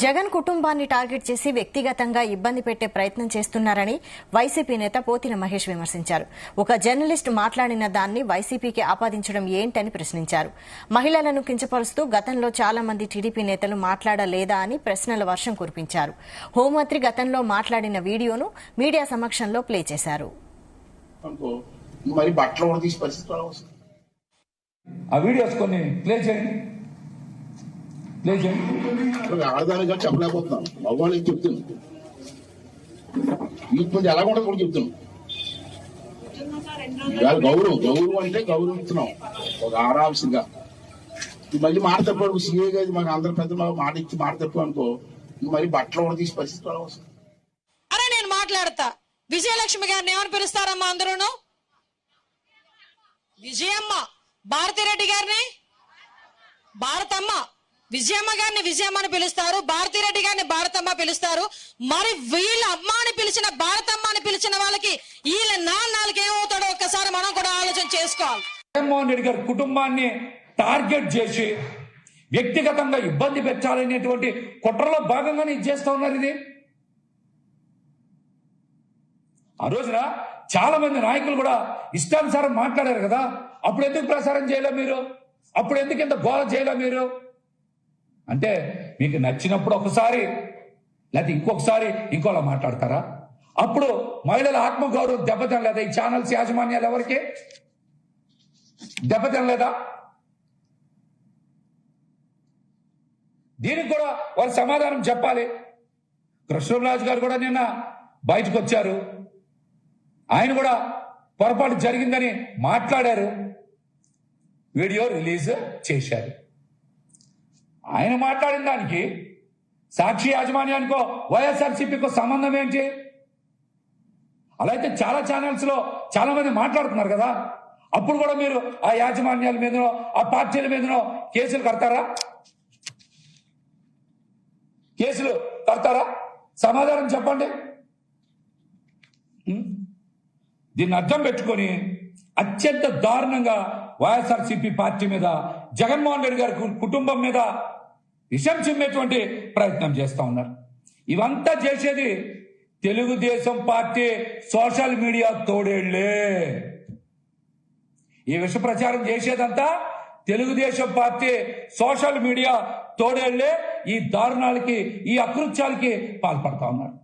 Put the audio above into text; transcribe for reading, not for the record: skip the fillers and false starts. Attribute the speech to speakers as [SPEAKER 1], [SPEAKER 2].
[SPEAKER 1] జగన్ కుటుంబాన్ని టార్గెట్ చేసి వ్యక్తిగతంగా ఇబ్బంది పెట్టే ప్రయత్నం చేస్తున్నారని వైసీపీ నేత పోతిన మహేష్ విమర్శించారు. ఒక జర్నలిస్ట్ మాట్లాడిన దాన్ని వైసీపీకి ఆపాదించడం ఏంటని ప్రశ్నించారు. మహిళలను కించపరుస్తూ గతంలో చాలా మంది టీడీపీ నేతలు మాట్లాడలేదా అని ప్రశ్నల వర్షం కురిపించారు. హోంమంత్రి గతంలో మాట్లాడిన వీడియోను మీడియా సమక్షంలో ప్లే చేశారు.
[SPEAKER 2] ఆడదానిగా చెప్పలేకపోతున్నాను. మగవాళ్ళకి చెప్తున్నాను, వీటి ఎలా కూడా కూడా చెప్తున్నాం. గౌరవం అంటే గౌరవిస్తున్నాం ఒక ఆరాంశంగా. మళ్ళీ మాట తప్పాడు సీఏ గారి మాకు అందరి పెద్ద మాట ఇచ్చి మాట తప్పు అనుకో, మళ్ళీ బట్టలు కూడా తీసి పరిస్థితి వస్తుంది.
[SPEAKER 3] అరే నేను మాట్లాడతా. విజయలక్ష్మి గారిని ఏమని పిలుస్తారమ్మా అందరూను? విజయమ్మ. భారతిరెడ్డి గారిని భారతమ్మ. విజయమ్మ గారిని విజయమ్మ అని పిలుస్తారు, భారతిరెడ్డి గారిని భారతమ్మ పిలుస్తారు. మరి వీళ్ళ అమ్మ అని పిలిచిన భారతమ్మ అని పిలిచిన వాళ్ళకి వీళ్ళ నాలుగు ఏమవుతాడో ఒక్కసారి మనం కూడా ఆలోచన చేసుకోవాలి.
[SPEAKER 4] జగన్మోహన్ రెడ్డి గారి కుటుంబాన్ని టార్గెట్ చేసి వ్యక్తిగతంగా ఇబ్బంది పెట్టాలనేటువంటి కుట్రలో భాగంగానే ఇది చేస్తా ఉన్నారు. ఇది ఆ రోజున చాలా మంది నాయకులు కూడా ఇష్టానుసారం మాట్లాడారు కదా. అప్పుడు ఎందుకు ప్రసారం చేయలే మీరు? అప్పుడు ఎందుకు ఇంత గోల చేయలే మీరు? అంటే మీకు నచ్చినప్పుడు ఒకసారి లేకపోతే ఇంకొకసారి ఇంకోలా మాట్లాడతారా? అప్పుడు మహిళల ఆత్మగౌరవం దెబ్బతినలేదా? ఈ ఛానల్స్ యాజమాన్యాలు ఎవరికి దెబ్బతినలేదా? దీనికి కూడా వారు సమాధానం చెప్పాలి. కృష్ణరాజు గారు కూడా నిన్న బయటకు వచ్చారు. ఆయన కూడా పొరపాటు జరిగిందని మాట్లాడారు, వీడియో రిలీజ్ చేశారు. ఆయన మాట్లాడిన దానికి సాక్షి యాజమాన్యానికో వైఎస్ఆర్సీపీకో సంబంధం ఏంటి? అలా అయితే చాలా ఛానల్స్ లో చాలా మంది మాట్లాడుతున్నారు కదా. అప్పుడు కూడా మీరు ఆ యాజమాన్యాల మీదనో ఆ పార్టీల మీదనో కేసులు కడతారా? కేసులు కడతారా? సమాధానం చెప్పండి. దీన్ని అర్థం పెట్టుకొని అత్యంత దారుణంగా వైఎస్ఆర్సీపీ పార్టీ మీద, జగన్మోహన్ రెడ్డి గారి కుటుంబం మీద విషం చిమ్మేటువంటి ప్రయత్నం చేస్తా ఉన్నారు. ఇవంతా చేసేది తెలుగుదేశం పార్టీ సోషల్ మీడియా తోడేళ్లే. ఈ విష ప్రచారం చేసేదంతా తెలుగుదేశం పార్టీ సోషల్ మీడియా తోడేళ్లే ఈ దారుణాలకి, ఈ అకృత్యాలకి పాల్పడతా ఉన్నారు.